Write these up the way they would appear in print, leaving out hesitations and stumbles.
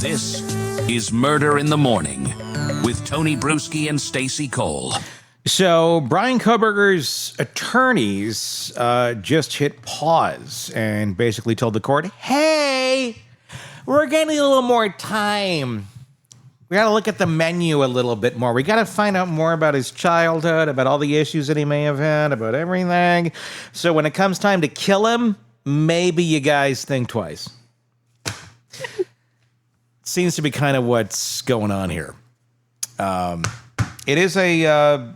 This is Murder in the Morning with Tony Brueski and Stacy Cole. So Bryan Kohberger's attorneys just hit pause and basically told the court, hey, we're getting a little more time. We got to look at the menu a little bit more. We got to find out more about his childhood, about all the issues that he may have had, about everything. So when it comes time to kill him, maybe you guys think twice. Seems to be kind of what's going on here. It's a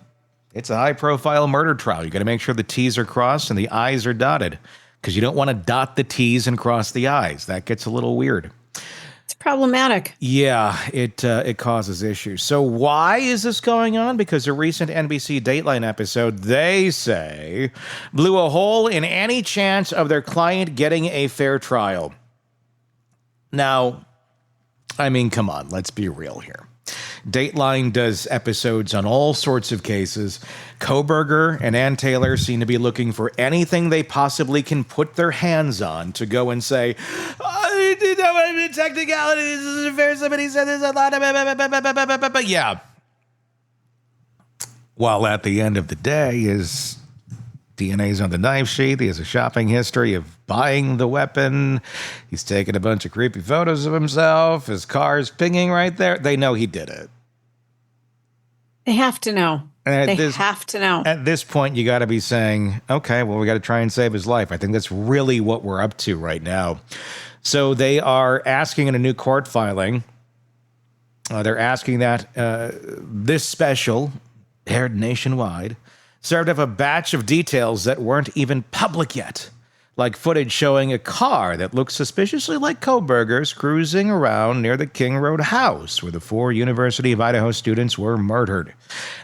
high-profile murder trial. You got to make sure the T's are crossed and the I's are dotted, because you don't want to dot the T's and cross the I's. That gets a little weird. It's problematic. Yeah, it causes issues. So why is this going on? Because a recent NBC Dateline episode, they say, blew a hole in any chance of their client getting a fair trial. Now, I mean, come on, let's be real here. Dateline does episodes on all sorts of cases. Kohberger and Ann Taylor seem to be looking for anything they possibly can put their hands on to go and say, oh, technicality, this isn't fair, somebody said there's a lot of... But yeah. While at the end of the day, his DNA's on the knife sheath. He has a shopping history of buying the weapon. He's taken a bunch of creepy photos of himself. His car's pinging right there. They know he did it. They have to know. They have to know. At this point, you got to be saying, okay, well, we got to try and save his life. I think that's really what we're up to right now. So they are asking in a new court filing, they're asking that this special, aired nationwide, served up a batch of details that weren't even public yet, like footage showing a car that looks suspiciously like Kohberger's cruising around near the King Road house where the 4 University of Idaho students were murdered.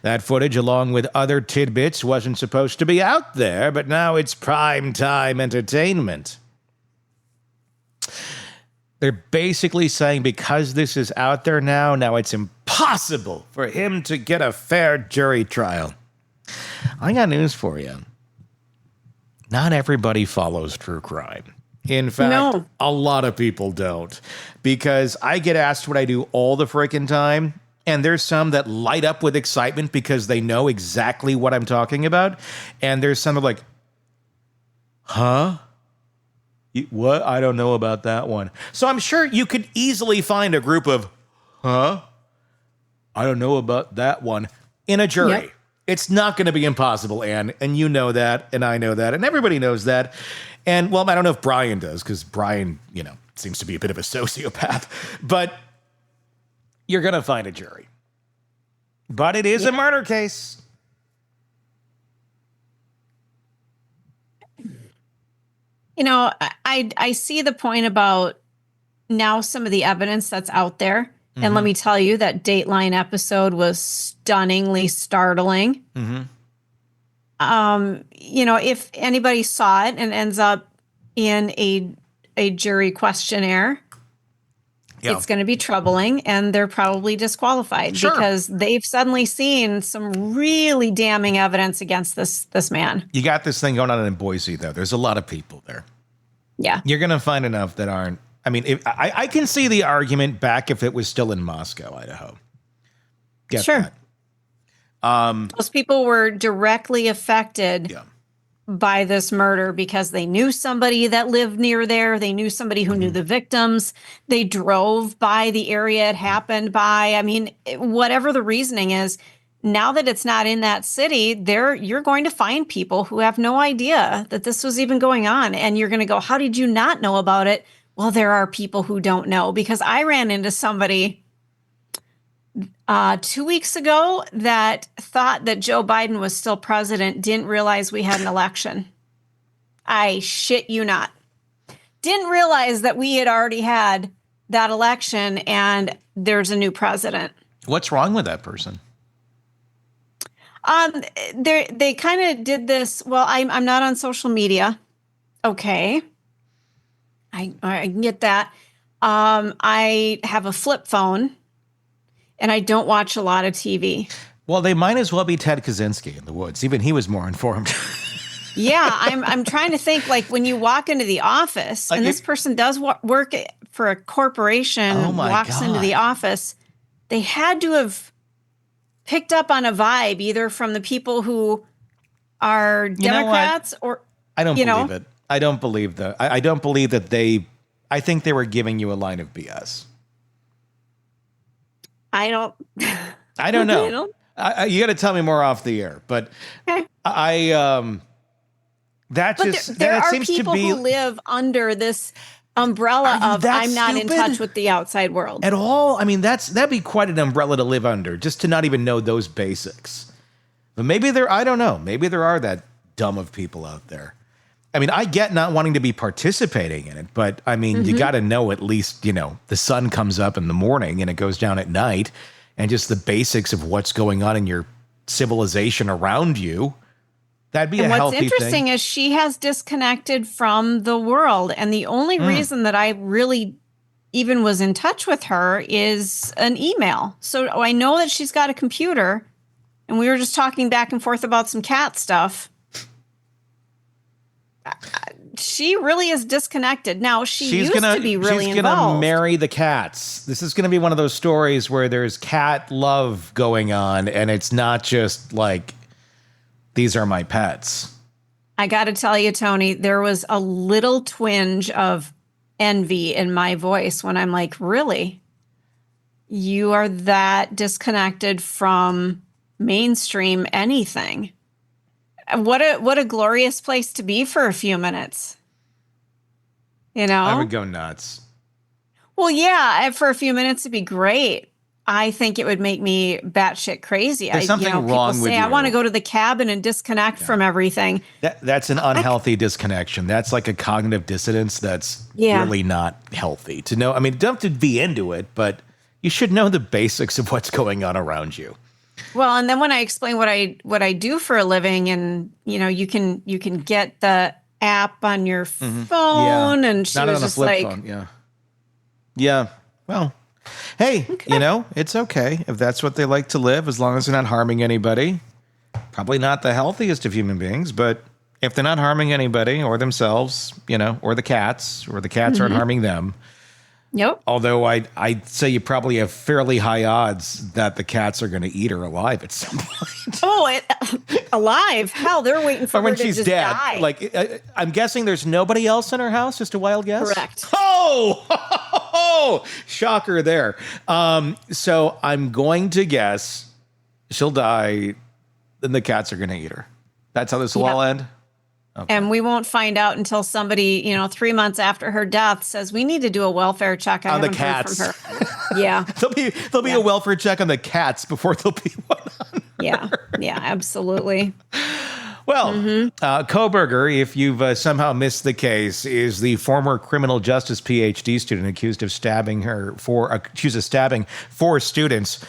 That footage, along with other tidbits, wasn't supposed to be out there, but now it's prime time entertainment. They're basically saying because this is out there now it's impossible for him to get a fair jury trial. I got news for you. Not everybody follows true crime. In fact, a lot of people don't. Because I get asked what I do all the freaking time, and there's some that light up with excitement because they know exactly what I'm talking about, and there's some that are like, huh? What? I don't know about that one. So I'm sure you could easily find a group of, huh? I don't know about that one in a jury. Yep. It's not going to be impossible, Ann, and you know that, and I know that, and everybody knows that. And, well, I don't know if Bryan does, because Bryan, seems to be a bit of a sociopath. But you're going to find a jury. But it is a murder case. I see the point about now some of the evidence that's out there. Mm-hmm. And let me tell you, that Dateline episode was stunningly startling. Mm-hmm. If anybody saw it and ends up in a jury questionnaire, it's going to be troubling, and they're probably disqualified because they've suddenly seen some really damning evidence against this man. You got this thing going on in Boise, though. There's a lot of people there. Yeah. You're going to find enough that aren't. I mean, I can see the argument back if it was still in Moscow, Idaho. Get that. Those people were directly affected by this murder because they knew somebody that lived near there. They knew somebody who knew the victims. They drove by the area it happened by. I mean, whatever the reasoning is, now that it's not in that city, you're going to find people who have no idea that this was even going on. And you're going to go, how did you not know about it? Well, there are people who don't know, because I ran into somebody 2 weeks ago that thought that Joe Biden was still president, didn't realize we had an election. I shit you not. Didn't realize that we had already had that election and there's a new president. What's wrong with that person? They kind of did this. Well, I'm not on social media. Okay. I can get that. I have a flip phone, and I don't watch a lot of TV. Well, they might as well be Ted Kaczynski in the woods. Even he was more informed. Yeah, I'm trying to think, like, when you walk into the office, and this person does work for a corporation, Oh my walks into the God. office, they had to have picked up on a vibe either from the people who are Democrats or, I don't believe it. I don't believe that. I don't believe that I think they were giving you a line of BS. I don't know. You got to tell me more off the air, but okay. There are seems people to be who live under this umbrella of I'm not in touch with the outside world at all. I mean, that'd be quite an umbrella to live under, just to not even know those basics. But maybe I don't know. Maybe there are that dumb of people out there. I mean, I get not wanting to be participating in it, but I mean, you got to know at least, the sun comes up in the morning and it goes down at night, and just the basics of what's going on in your civilization around you. That'd be a healthy thing. What's interesting is she has disconnected from the world. And the only reason that I really even was in touch with her is an email. So I know that she's got a computer, and we were just talking back and forth about some cat stuff. She really is disconnected. Now, she's used to be really involved. She's going to marry the cats. This is going to be one of those stories where there's cat love going on, and it's not just like, these are my pets. I got to tell you, Tony, there was a little twinge of envy in my voice when I'm like, really? You are that disconnected from mainstream anything? What a glorious place to be for a few minutes. I would go nuts. Well, yeah, for a few minutes it'd be great. I think it would make me batshit crazy. There's something wrong with you. I want to go to the cabin and disconnect from everything. That's an unhealthy disconnection. That's like a cognitive dissonance that's really not healthy to know. I mean, don't have to be into it, but you should know the basics of what's going on around you. Well, and then when I explain what I do for a living, and you can get the app on your phone, and she was just like, phone. Yeah. Well, hey, it's okay if that's what they like to live, as long as they're not harming anybody. Probably not the healthiest of human beings, but if they're not harming anybody or themselves, or the cats aren't harming them. Yep. Although I'd say you probably have fairly high odds that the cats are going to eat her alive at some point. Oh, alive? Hell, they're waiting for her to just die. Like, I'm guessing there's nobody else in her house. Just a wild guess. Correct. Oh, shocker there. So I'm going to guess she'll die, then the cats are going to eat her. That's how this will all end. Okay. And we won't find out until somebody, 3 months after her death says, we need to do a welfare check on the cats. Heard from her. Yeah. there'll be a welfare check on the cats before there'll be one on her. Yeah, absolutely. Well, Kohberger, if you've somehow missed the case, is the former criminal justice PhD student accused of stabbing four students.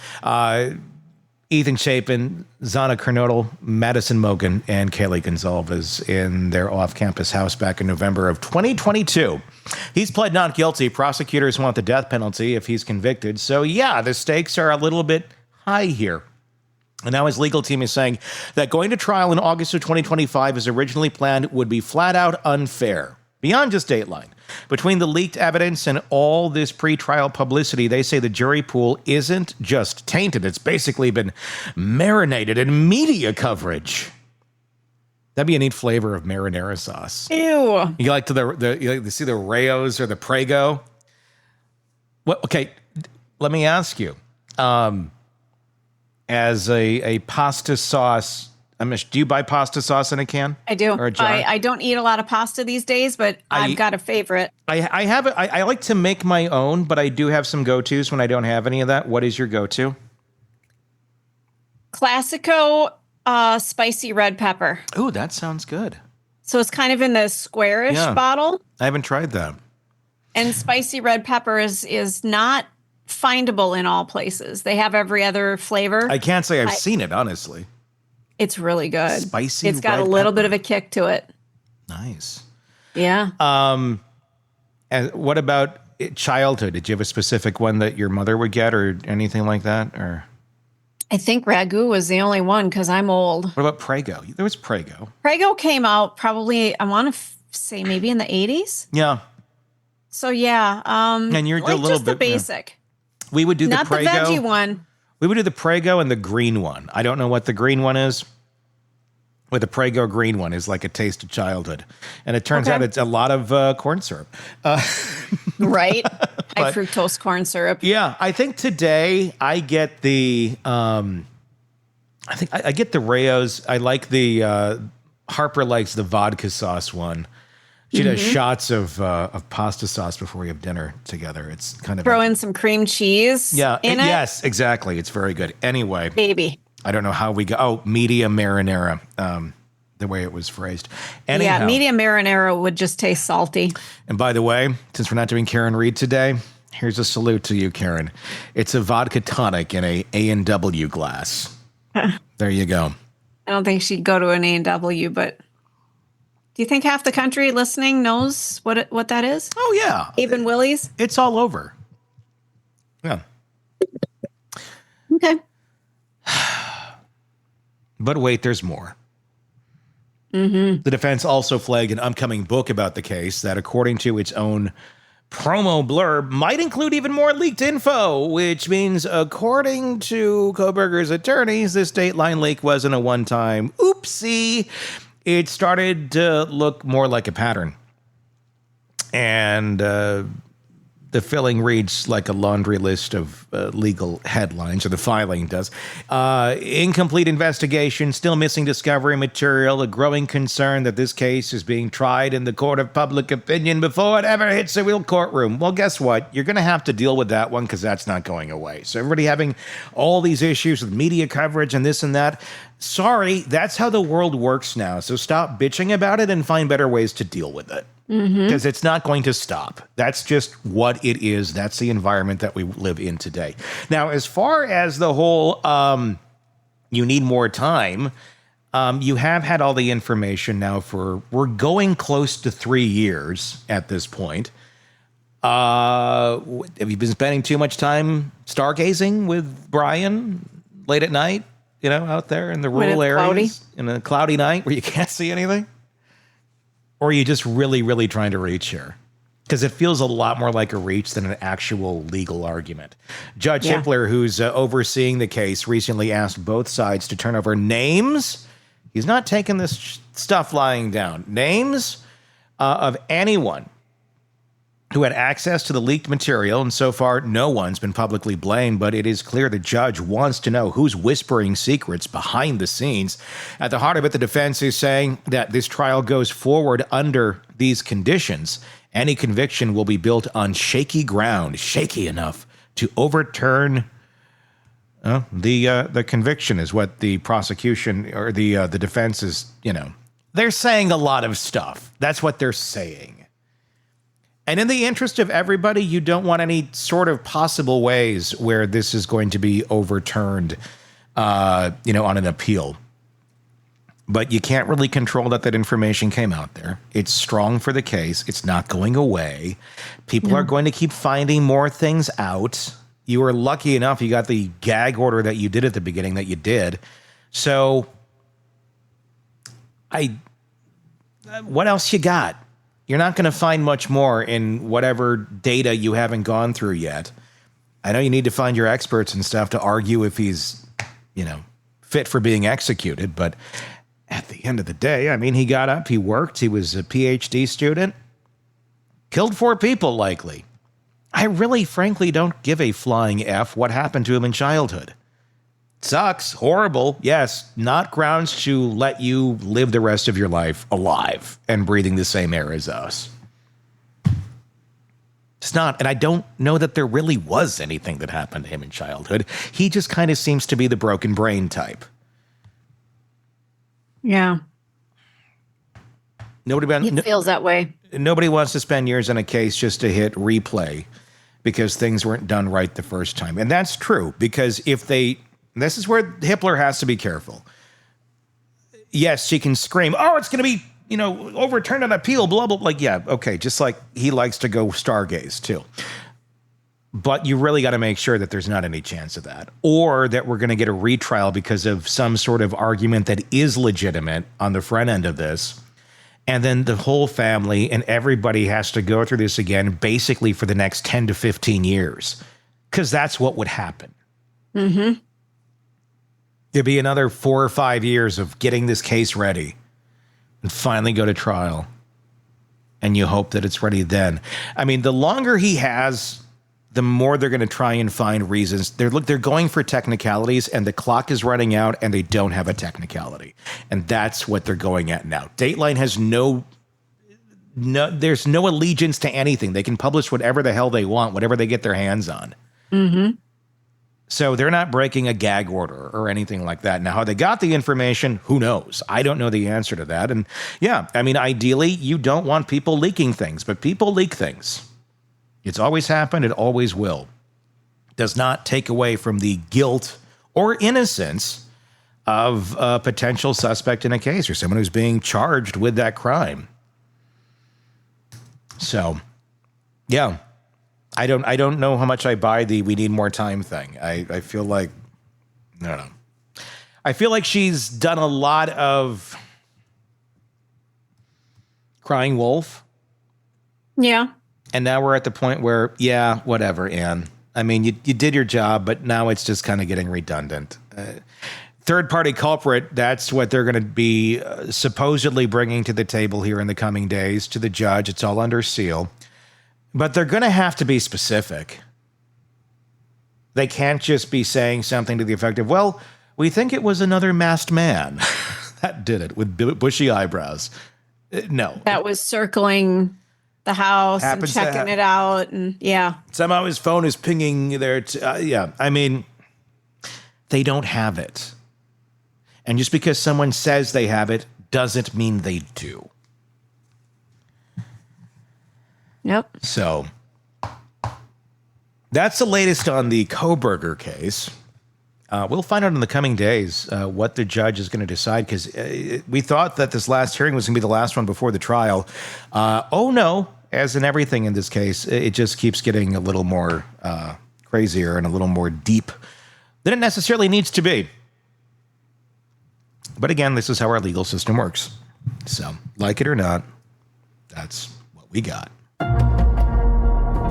Ethan Chapin, Zana Kernodle, Madison Mogan, and Kaylee Gonzalez in their off-campus house back in November of 2022. He's pled not guilty. Prosecutors want the death penalty if he's convicted. So, the stakes are a little bit high here. And now his legal team is saying that going to trial in August of 2025 as originally planned would be flat out unfair. Beyond just Dateline. Between the leaked evidence and all this pre-trial publicity, they say the jury pool isn't just tainted. It's basically been marinated in media coverage. That'd be a neat flavor of marinara sauce. Ew. You like to see the Rayos or the Prego? Well, okay, let me ask you. As a pasta sauce, do you buy pasta sauce in a can? I do. Or a jar? I don't eat a lot of pasta these days, but I've got a favorite. I have it. I like to make my own, but I do have some go-tos when I don't have any of that. What is your go-to? Classico spicy red pepper. Ooh, that sounds good. So it's kind of in the squarish bottle. I haven't tried that. And spicy red pepper is not findable in all places. They have every other flavor. I can't say I've seen it, honestly. It's really good. Spicy. It's got a little bit of a kick to it. Nice. Yeah. And what about childhood? Did you have a specific one that your mother would get or anything like that? Or I think Ragu was the only one because I'm old. What about Prego? There was Prego. Prego came out probably, I want to say maybe in the 80s. Yeah. So yeah. And you're like a little just bit the basic. We would do Not the Prego. the veggie one. We would do the Prego and the green one. I don't know what the green one is. But the Prego green one is like a taste of childhood. And it turns out it's a lot of corn syrup. Right. High fructose corn syrup. Yeah. I think today I get the, I think I get the Rayo's. I like the, Harper likes the vodka sauce one. She does shots of pasta sauce before we have dinner together. It's kind of throw in some cream cheese. Yeah. in it. Yes, exactly. It's very good. Anyway. Baby. I don't know how we go. Oh, medium marinara, the way it was phrased. Anyhow, Yeah, medium marinara would just taste salty. And by the way, since we're not doing Karen Reed today, here's a salute to you, Karen. It's a vodka tonic in a A&W glass. There you go. I don't think she'd go to an A&W, but do you think half the country listening knows what that is? Oh, yeah. Even Willie's? It's all over. Yeah. Okay. But wait, there's more. The defense also flagged an upcoming book about the case that, according to its own promo blurb, might include even more leaked info, which means, according to Kohberger's attorneys, this Dateline leak wasn't a one-time oopsie. It started to look more like a pattern. And the filling reads like a laundry list of legal headlines, or the filing does. Incomplete investigation, still missing discovery material, a growing concern that this case is being tried in the court of public opinion before it ever hits a real courtroom. Well, guess what? You're going to have to deal with that one because that's not going away. So everybody having all these issues with media coverage and this and that, sorry, that's how the world works now. So stop bitching about it and find better ways to deal with it. Because it's not going to stop. That's just what it is. That's the environment that we live in today. Now, as far as the whole you need more time, you have had all the information now we're going close to 3 years at this point. Have you been spending too much time stargazing with Bryan late at night, out there in the rural areas? Cloudy. In a cloudy night where you can't see anything? Or are you just really, really trying to reach here? Because it feels a lot more like a reach than an actual legal argument. Judge Hippler, who's overseeing the case, recently asked both sides to turn over names. He's not taking this stuff lying down. Names of anyone who had access to the leaked material, and so far no one's been publicly blamed, but it is clear the judge wants to know who's whispering secrets behind the scenes. At the heart of it, the defense is saying that this trial goes forward under these conditions. Any conviction will be built on shaky ground, shaky enough to overturn the conviction, is what the prosecution or the defense is, They're saying a lot of stuff. That's what they're saying. And in the interest of everybody, you don't want any sort of possible ways where this is going to be overturned, on an appeal. But you can't really control that information came out there. It's strong for the case. It's not going away. People are going to keep finding more things out. You were lucky enough you got the gag order that you did at the beginning that you did. So, what else you got? You're not going to find much more in whatever data you haven't gone through yet. I know you need to find your experts and stuff to argue if he's, fit for being executed. But at the end of the day, he got up, he worked, he was a PhD student, killed 4 people likely. I really, frankly, don't give a flying F what happened to him in childhood. Sucks, horrible, yes, not grounds to let you live the rest of your life alive and breathing the same air as us. It's not, and I don't know that there really was anything that happened to him in childhood. He just kind of seems to be the broken brain type. Yeah. It feels that way. Nobody wants to spend years on a case just to hit replay because things weren't done right the first time. And that's true, because this is where Hippler has to be careful. Yes, she can scream, oh, it's going to be, overturned on appeal, blah, blah, blah. Like, yeah, okay, just like he likes to go stargaze, too. But you really got to make sure that there's not any chance of that, or that we're going to get a retrial because of some sort of argument that is legitimate on the front end of this. And then the whole family and everybody has to go through this again, basically for the next 10 to 15 years, because that's what would happen. Mm-hmm. There'd be another 4 or 5 years of getting this case ready and finally go to trial. And you hope that it's ready then. I mean, the longer he has, the more they're going to try and find reasons. They're going for technicalities, and the clock is running out, and they don't have a technicality. And that's what they're going at now. Dateline has there's no allegiance to anything. They can publish whatever the hell they want, whatever they get their hands on. Mm-hmm. So they're not breaking a gag order or anything like that. Now, how they got the information, who knows? I don't know the answer to that. And yeah, I mean, ideally, you don't want people leaking things, but people leak things. It's always happened. It always will. Does not take away from the guilt or innocence of a potential suspect in a case or someone who's being charged with that crime. So, yeah. I don't know how much I buy the we need more time thing. I feel like, I don't know. I feel like she's done a lot of crying wolf. Yeah. And now we're at the point where, yeah, whatever, Anne. I mean, you did your job, but now it's just kind of getting redundant. Third-party culprit, that's what they're going to be supposedly bringing to the table here in the coming days to the judge. It's all under seal. But they're going to have to be specific. They can't just be saying something to the effect of, well, we think it was another masked man that did it with bushy eyebrows. No. That was circling the house and checking it out. And yeah. Somehow his phone is pinging there. Yeah. I mean, they don't have it. And just because someone says they have it doesn't mean they do. Yep. So that's the latest on the Kohberger case. We'll find out in the coming days what the judge is going to decide, because we thought that this last hearing was going to be the last one before the trial. Oh, no. As in everything in this case, it just keeps getting a little more crazier and a little more deep than it necessarily needs to be. But again, this is how our legal system works. So, like it or not, that's what we got.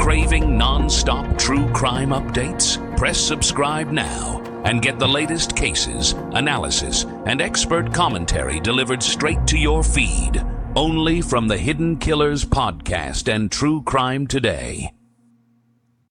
Craving non-stop true crime updates? Press subscribe now and get the latest cases, analysis, and expert commentary delivered straight to your feed. Only from the Hidden Killers podcast and True Crime Today.